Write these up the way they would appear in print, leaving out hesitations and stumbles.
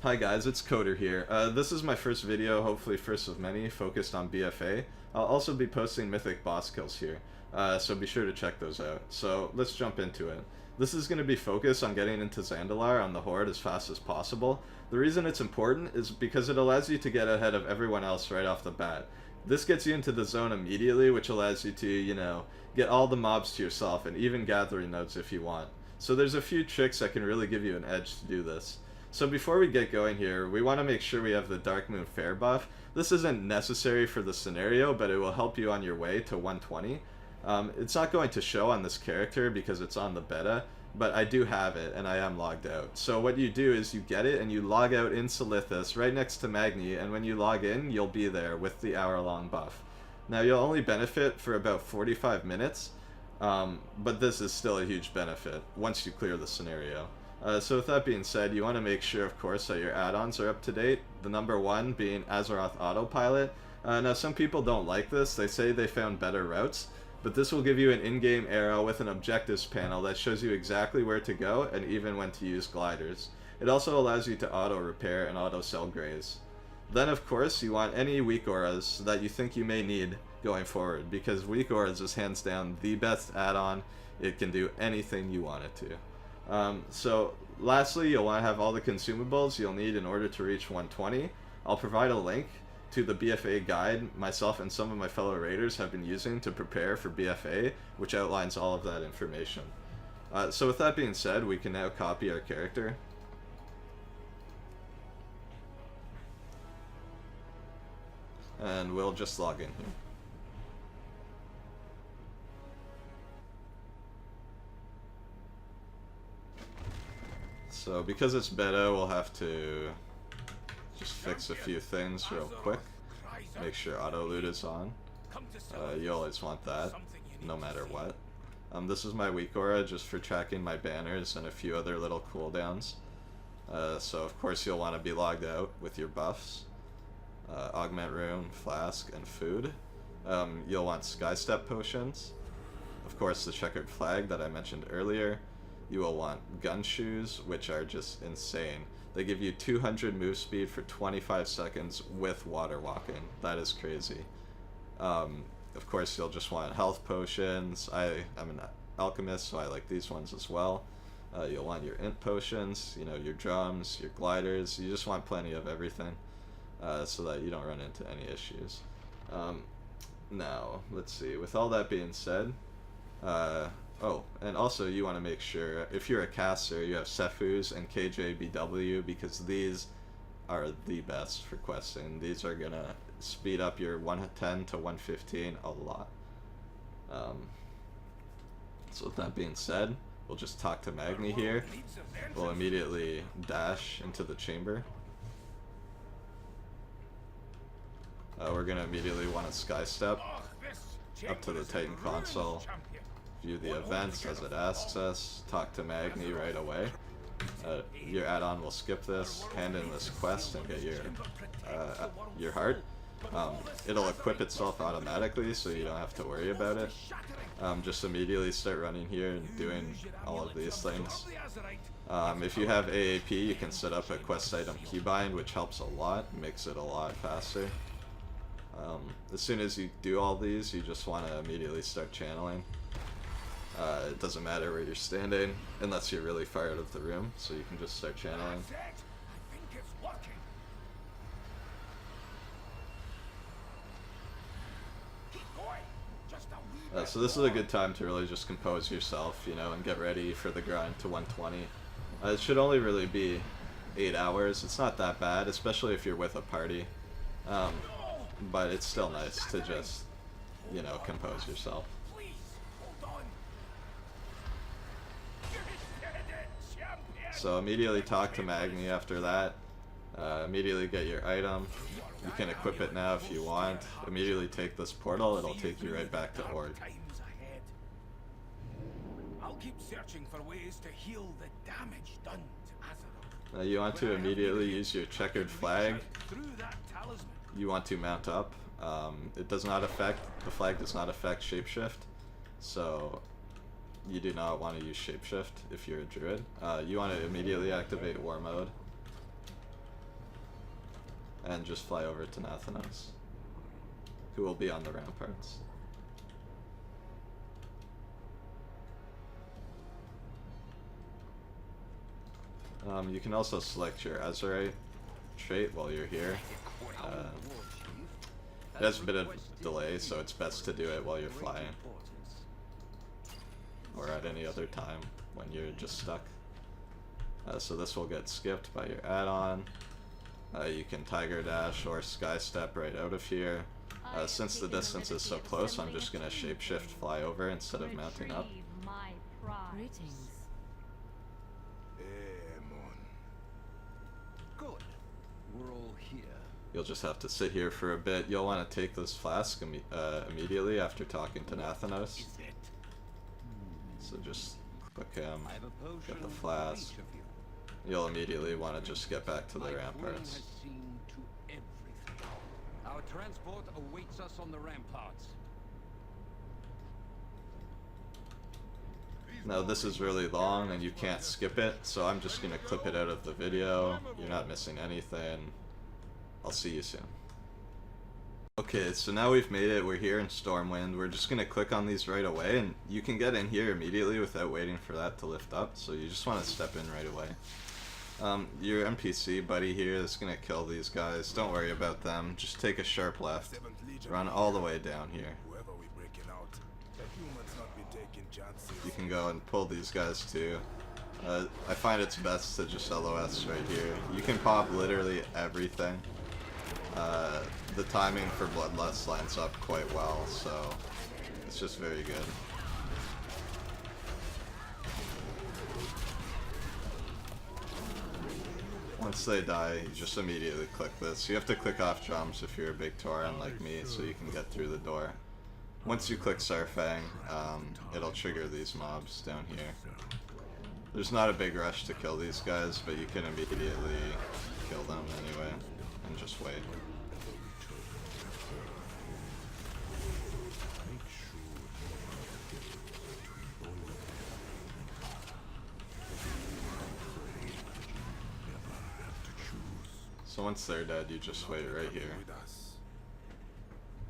Hi guys, it's Coder here. This is my first video, hopefully first of many, focused on BFA. I'll also be posting mythic boss kills here, so be sure to check those out. So let's jump into it. This is going to be focused on getting into Zandalar on the Horde as fast as possible. The reason it's important is because it allows you to get ahead of everyone else right off the bat. This gets you into the zone immediately, which allows you to, get all the mobs to yourself and even gathering nodes if you want. So there's a few tricks that can really give you an edge to do this. So before we get going here, we want to make sure we have the Dark Moon Fair buff. This isn't necessary for the scenario, but it will help you on your way to 120. It's not going to show on this character because it's on the beta, but I do have it and I am logged out. So what you do is you get it and you log out in Silithus right next to Magni, and when you log in, you'll be there with the hour-long buff. Now you'll only benefit for about 45 minutes, but this is still a huge benefit once you clear the scenario. So with that being said, you want to make sure, of course, that your add-ons are up to date. The number one being Azeroth Autopilot. Now some people don't like this. They say they found better routes, but this will give you an in-game arrow with an objectives panel that shows you exactly where to go and even when to use gliders. It also allows you to auto-repair and auto-sell grays. Then, of course, you want any weak auras that you think you may need going forward, because weak auras is hands down the best add-on. It can do anything you want it to. So lastly, you'll want to have all the consumables you'll need in order to reach 120. I'll provide a link to the BFA guide myself and some of my fellow raiders have been using to prepare for BFA, which outlines all of that information. So with that being said, we can now copy our character. And we'll just log in here. So because it's beta, we'll have to just fix a few things real quick. Make sure auto loot is on. You always want that, no matter what. This is my weak aura just for tracking my banners and a few other little cooldowns. So of course you'll want to be logged out with your buffs. Augment rune, flask, and food. You'll want skystep potions. Of course the checkered flag that I mentioned earlier. You will want gun shoes, which are just insane. They give you 200 move speed for 25 seconds with water walking. That is crazy. Of course, you'll just want health potions. I'm an alchemist, so I like these ones as well. You'll want your int potions, your drums, your gliders. You just want plenty of everything so that you don't run into any issues. Now, let's see. With all that being said, oh, and also you want to make sure, if you're a caster, you have Sephuz and KJBW, because these are the best for questing. These are going to speed up your 110 to 115 a lot. So with that being said, we'll just talk to Magni here. We'll immediately dash into the chamber. We're going to immediately want to skystep up to the Titan console. View the events as it asks us, talk to Magni right away. Your add-on will skip this, hand in this quest, and get your heart. It'll equip itself automatically, so you don't have to worry about it. Just immediately start running here and doing all of these things. If you have AAP, you can set up a quest item keybind, which helps a lot, makes it a lot faster. As soon as you do all these, you just want to immediately start channeling. It doesn't matter where you're standing, unless you're really far out of the room, so you can just start channeling. So this is a good time to really just compose yourself, and get ready for the grind to 120. It should only really be 8 hours. It's not that bad, especially if you're with a party. But it's still nice to just, compose yourself. So immediately talk to Magni after that. Immediately get your item. You can equip it now if you want. Immediately take this portal, it'll take you right back to Horde. I'll keep searching for ways to heal the damage done to Azeroth. Now you want to immediately use your checkered flag. You want to mount up. The flag does not affect shapeshift, so you do not want to use shapeshift if you're a druid. You want to immediately activate war mode. and just fly over to Nathanos, who will be on the ramparts. You can also select your Azurite trait while you're here. It has a bit of delay, so it's best to do it while you're flying, or at any other time when you're just stuck. So this will get skipped by your add-on. You can Tiger Dash or Sky Step right out of here. Since the distance is so close, I'm just going to Shapeshift fly over instead of mounting up. Greetings. Good. We're all here. You'll just have to sit here for a bit. You'll want to take this flask immediately after talking to Nathanos. So just click him, get the flask. You'll immediately want to just get back to the ramparts. Our transport awaits us on the ramparts. Now this is really long and you can't skip it, so I'm just going to clip it out of the video. You're not missing anything. I'll see you soon. Okay, so now we've made it. We're here in Stormwind. We're just going to click on these right away, and you can get in here immediately without waiting for that to lift up, so you just want to step in right away. Your NPC buddy here is going to kill these guys. Don't worry about them. Just take a sharp left. Run all the way down here. You can go and pull these guys too. I find it's best to just LOS right here. You can pop literally everything. The timing for Bloodlust lines up quite well, so it's just very good. Once they die, you just immediately click this. You have to click off jumps if you're a big Tauren like me, so you can get through the door. Once you click Sarfang, it'll trigger these mobs down here. There's not a big rush to kill these guys, but you can immediately kill them anyway, and just wait. So once they're dead, you just wait right here.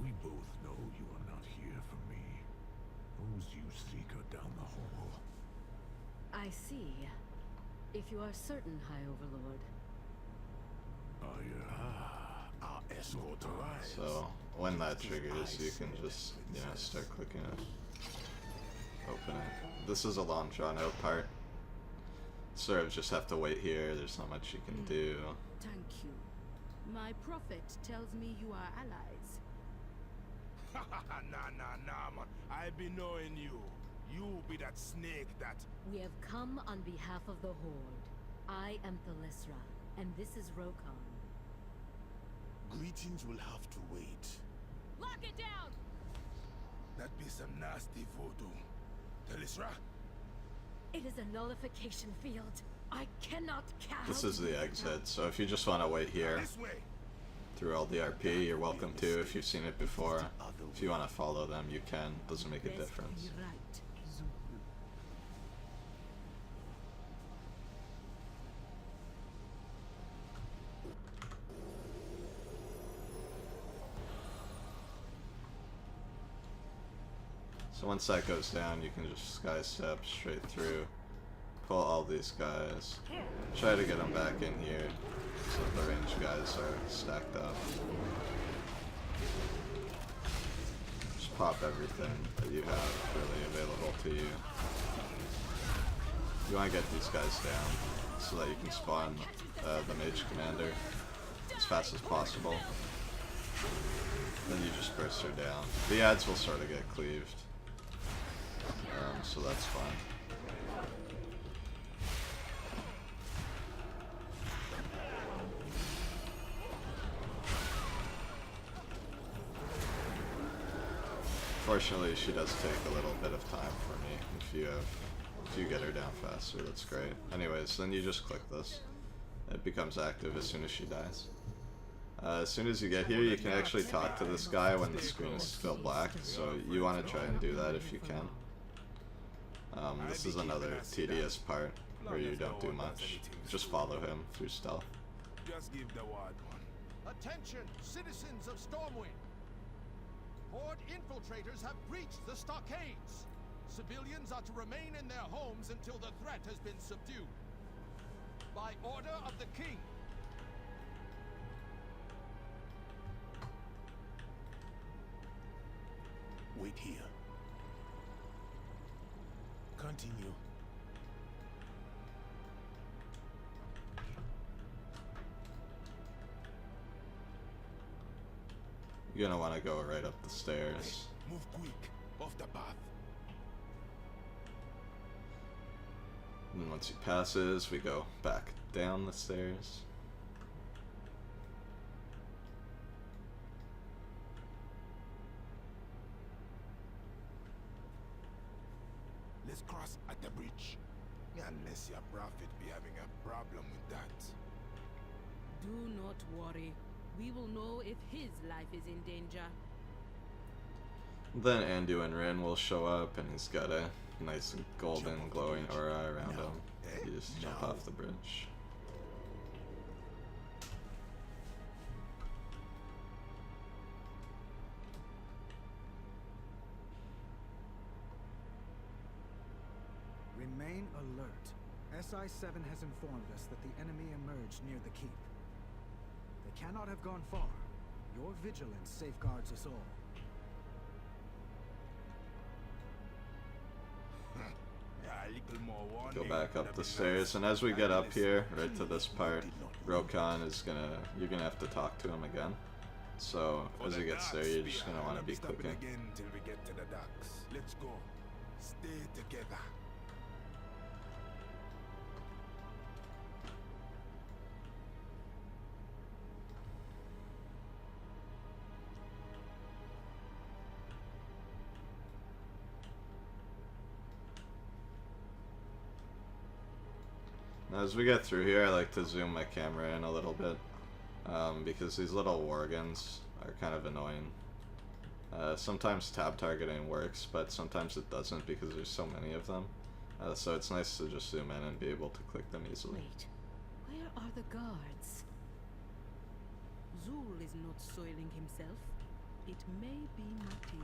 We both know you are not here for me. Who's you seeker down the hall? I see. If you are certain, High Overlord. Our escort arrives. So when that triggers, you can just, start clicking it. Open it. This is a long drawn out part. Sort of just have to wait here. There's not much you can do. Thank you. My prophet tells me you are allies. Nah, man. I be knowing you. You be that snake that... We have come on behalf of the Horde. I am Thalysra, and this is Rokon. Greetings will have to wait. Lock it down! That be some nasty voodoo. Thalysra? It is a nullification field. I cannot cast. This is the exit, so if you just want to wait here This way. through all the RP, you're welcome to. If you've seen it before, if you want to follow them, you can. Doesn't make a difference. Be right. So once that goes down, you can just sky step straight through, pull all these guys, try to get them back in here so the ranged guys are stacked up. Just pop everything that you have really available to you. You want to get these guys down so that you can spawn the mage commander as fast as possible. Then you just burst her down. The ads will sort of get cleaved. So that's fine. Fortunately, she does take a little bit of time for me. If you get her down faster, that's great. Anyways, then you just click this. It becomes active as soon as she dies. As soon as you get here, you can actually talk to this guy when the screen is still black, so you want to try and do that if you can. This is another tedious part where you don't do much. Just follow him through stealth. Just give the word one. Attention, citizens of Stormwind! Horde infiltrators have breached the stockades. Civilians are to remain in their homes until the threat has been subdued. By order of the king. Wait here. Continue. You're gonna want to go right up the stairs. Move quick. Off the path. And then once he passes, we go back down the stairs. Let's cross at the bridge. Unless your prophet be having a problem with that. Do not worry. We will know if his life is in danger. Then Anduin Rin will show up, and he's got a nice golden glowing aura around him. You just jump off the bridge. Remain alert. SI-7 has informed us that the enemy emerged near the keep. They cannot have gone far. Your vigilance safeguards us all. Go back up the stairs, and as we get up here, right to this part, Rokan is you're gonna have to talk to him again. So as he gets there, you're just gonna want to be clicking. Till we get to the docks. Let's go. Stay together. Now, as we get through here, I like to zoom my camera in a little bit, because these little worgens are kind of annoying. Sometimes tab targeting works, but sometimes it doesn't because there's so many of them. So it's nice to just zoom in and be able to click them easily. Wait, where are the guards? Zul is not soiling himself. It may be Mati.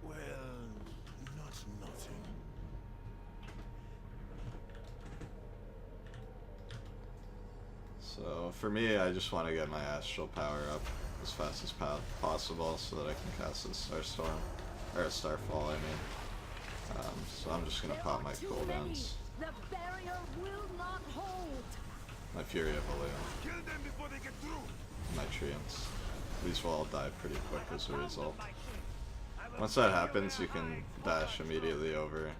Well, not nothing. So for me, I just want to get my astral power up as fast as possible so that I can cast this Starstorm, or Starfall, I mean. So I'm just gonna pop my cooldowns. The barrier will not hold. My Fury of Vol'dun, Kill them before they get through. my Treants. These will all die pretty quick as a result. Once that happens, you can dash immediately over,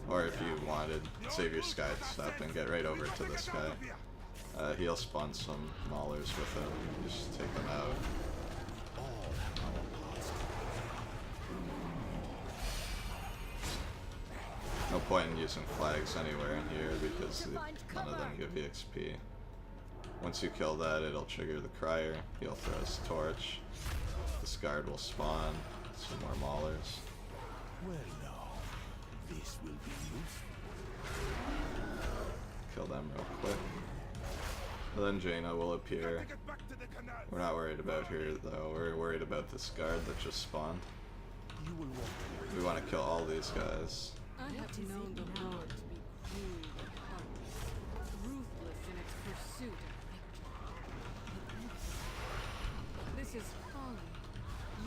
or if you wanted, save your Sky Step and get right over to this guy. He'll spawn some Maulers with him, just take them out. No point in using flags anywhere in here because none of them give you XP. Once you kill that, it'll trigger the Crier, he'll throw his torch, this guard will spawn, some more Maulers. Well, now, this will be useful. Kill them real quick. And then Jaina will appear. We're not worried about her though, we're worried about this guard that just spawned. We want to kill all these guys. I have known the Horde to be cruel and heartless, ruthless in its pursuit of victory. This is folly.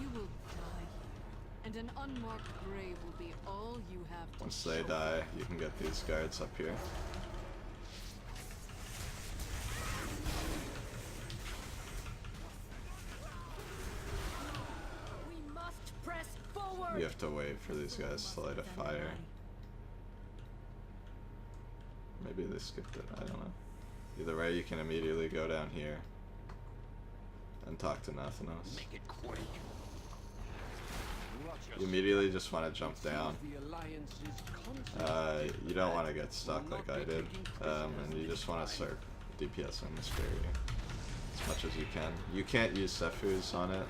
You will die here, and an unmarked grave will be all you have to Once they show. die, you can get these guards up here. We must press forward. You have to wait for these guys to light a fire. Maybe they skipped it, I don't know. Either way, you can immediately go down here and talk to Nathanos. Make it quick. You immediately just want to jump down. You don't want to get stuck like I did, and you just want to start DPSing this barrier as much as you can. You can't use Sephuz on it,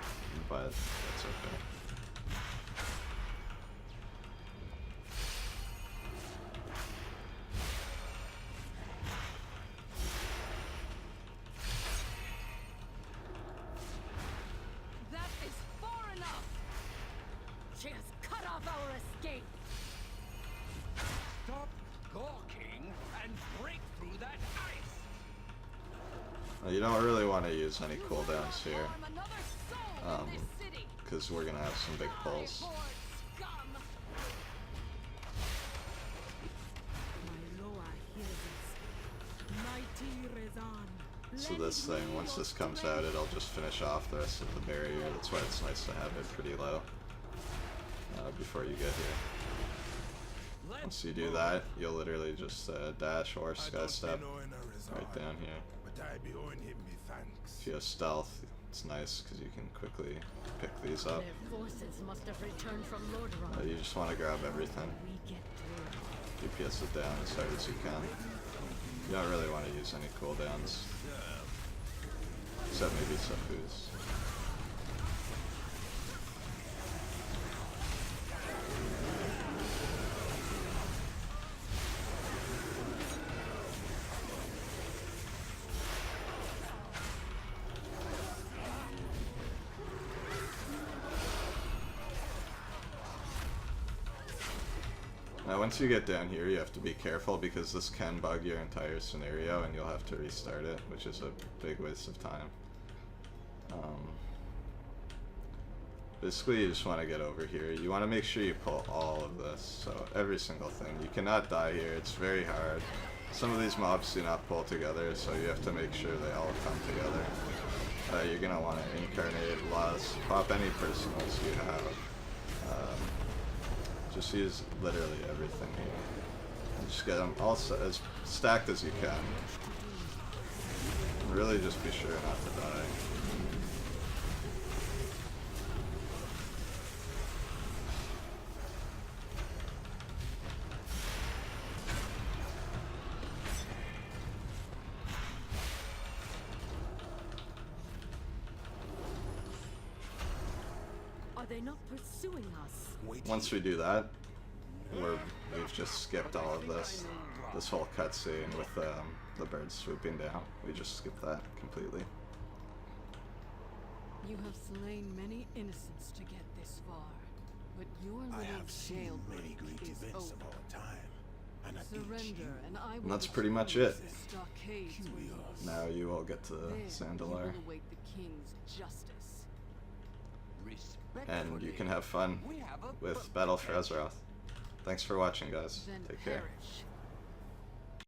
but that's okay. You don't really want to use any cooldowns here, because we're gonna have some big pulls. So this thing, once this comes out, it'll just finish off the rest of the barrier. That's why it's nice to have it pretty low before you get here. Once you do that, you'll literally just dash or sky step right down here. If you have stealth, it's nice because you can quickly pick these up. You just want to grab everything. DPS it down as hard as you can. You don't really want to use any cooldowns. Except maybe Silithus. Now once you get down here, you have to be careful because this can bug your entire scenario and you'll have to restart it, which is a big waste of time. Basically, you just want to get over here. You want to make sure you pull all of this, so every single thing. You cannot die here, it's very hard. Some of these mobs do not pull together, so you have to make sure they all come together. You're going to want to incarnate loss, pop any personals you have. Just use literally everything here. And just get them all as stacked as you can. And really just be sure not to die. Are they not pursuing us? Once we do that, we've just skipped all of this whole cutscene with the birds swooping down. We just skipped that completely. You have slain many innocents to get this far, but your little jailbreak is over. Surrender, and I will. And that's pretty much it. Stockades with us. Now you will get to Zandalar. You will await the king's justice. And you can have fun with Battle for Azeroth. Thanks for watching, guys. Then Take care. perish.